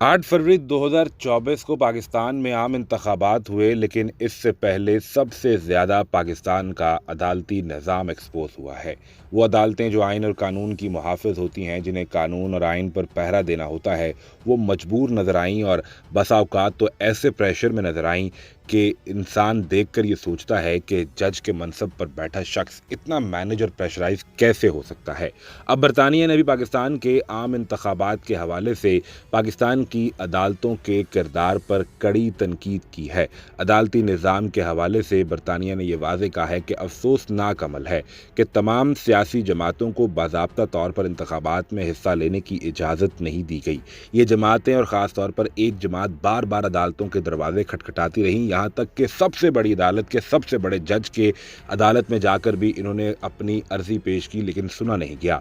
8 फरवरी 2024 को पाकिस्तान में आम इंतखाबात हुए, लेकिन इससे पहले सबसे ज़्यादा पाकिस्तान का अदालती निज़ाम एक्सपोज हुआ है। वो अदालतें जो आइन और कानून की मुहाफ़िज़ होती हैं, जिन्हें कानून और आइन पर पहरा देना होता है, वो मजबूर नज़र आईं और बसा औक़ात तो ऐसे प्रेशर में नज़र आईं कि इंसान देखकर ये सोचता है कि जज के मनसब पर बैठा शख्स इतना मैनेज और प्रेशराइज़ कैसे हो सकता है। अब बरतानिया ने भी पाकिस्तान के आम इंतखाबात के हवाले से पाकिस्तान की अदालतों के किरदार पर कड़ी तनकीद की है। अदालती निज़ाम के हवाले से बरतानिया ने यह वाज़ेह कहा है कि अफसोसनाक अमल है कि तमाम सियासी जमातों को बाज़ाब्ता तौर पर इंतखाबात में हिस्सा लेने की इजाज़त नहीं दी गई। ये जमातें और ख़ास तौर पर एक जमात बार बार अदालतों के दरवाजे खटखटाती रहीं, यहाँ तक कि सबसे बड़ी अदालत के सबसे बड़े जज के अदालत में जाकर भी इन्होंने अपनी अर्जी पेश की, लेकिन सुना नहीं गया।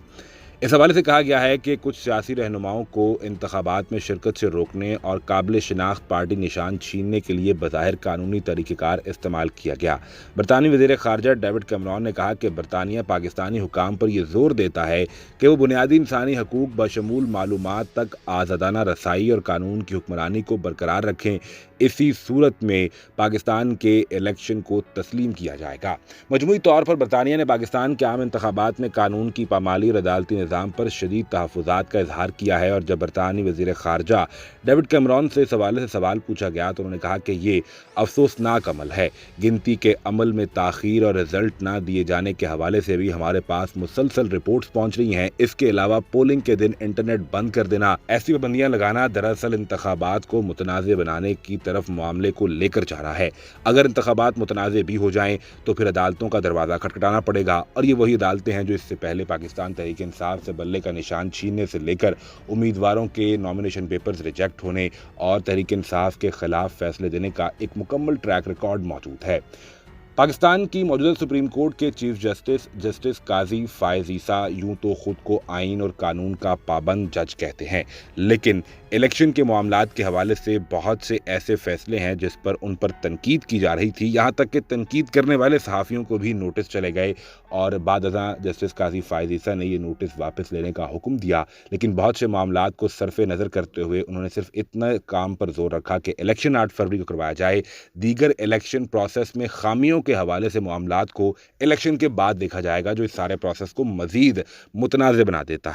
इस हवाले से कहा गया है कि कुछ सियासी रहनुमाओं को इंतखाबात में शिरकत से रोकने और काबिल शिनाख्त पार्टी निशान छीनने के लिए बज़ाहिर कानूनी तरीक़ेकार इस्तेमाल किया गया। बरतानवी वज़ीर ख़ारजा डेविड कैमरॉन ने कहा कि बरतानिया पाकिस्तानी हुकाम पर यह ज़ोर देता है कि वो बुनियादी इंसानी हकूक़ बशमूल मालूमात तक आज़ादाना रसाई और कानून की हुक्मरानी को बरकरार रखें। इसी सूरत में पाकिस्तान के इलेक्शन को तस्लीम किया जाएगा। मजमूई तौर पर बरतानिया ने पाकिस्तान के आम इंतखाबात में कानून की पामाली और अदालती निज़ाम पर शदीद तहफ़्फ़ुज़ात का इजहार किया है, और जब बरतानी वज़ीर ख़ारजा डेविड कैमरॉन से इस हवाले से सवाल पूछा गया तो उन्होंने कहा कि ये अफसोसनाक अमल है। गिनती के अमल में ताख़ीर और रिजल्ट ना दिए जाने के हवाले से भी हमारे पास मुसलसल रिपोर्ट्स पहुँच रही हैं। इसके अलावा पोलिंग के दिन इंटरनेट बंद कर देना, ऐसी पाबंदियाँ लगाना दरअसल इंतखाबात को मुतनाज़ बनाने की तरफ मामले को लेकर जा रहा है। अगर इंतखाबात मुतनाज़ भी हो जाएं तो फिर अदालतों का दरवाज़ा खटखटाना पड़ेगा, और ये वही अदालतें हैं जो इससे पहले पाकिस्तान तहरीक इंसाफ से बल्ले का निशान छीनने से लेकर उम्मीदवारों के नॉमिनेशन पेपर्स रिजेक्ट होने और तहरीक इंसाफ के खिलाफ फैसले देने का एक मुकम्मल ट्रैक रिकॉर्ड मौजूद है। पाकिस्तान की मौजूदा सुप्रीम कोर्ट के चीफ जस्टिस काजी फायज़ ईसा यूं तो खुद को आइन और कानून का पाबंद जज कहते हैं, लेकिन इलेक्शन के मामलात के हवाले से बहुत से ऐसे फैसले हैं जिस पर उन पर तनकीद की जा रही थी। यहाँ तक कि तनकीद करने वाले सहाफ़ियों को भी नोटिस चले गए, और बादअज़ां जस्टिस काजी फायज़ ईसा ने ये नोटिस वापस लेने का हुक्म दिया। लेकिन बहुत से मामलात को सरफ़े नज़र करते हुए उन्होंने सिर्फ इतना काम पर जोर रखा कि इलेक्शन 8 फरवरी को करवाया जाए। दीगर इलेक्शन प्रोसेस में खामियों के हवाले से मामलात को इलेक्शन के बाद देखा जाएगा, जो इस सारे प्रोसेस को मज़ीद मुतनाज़ बना देता है।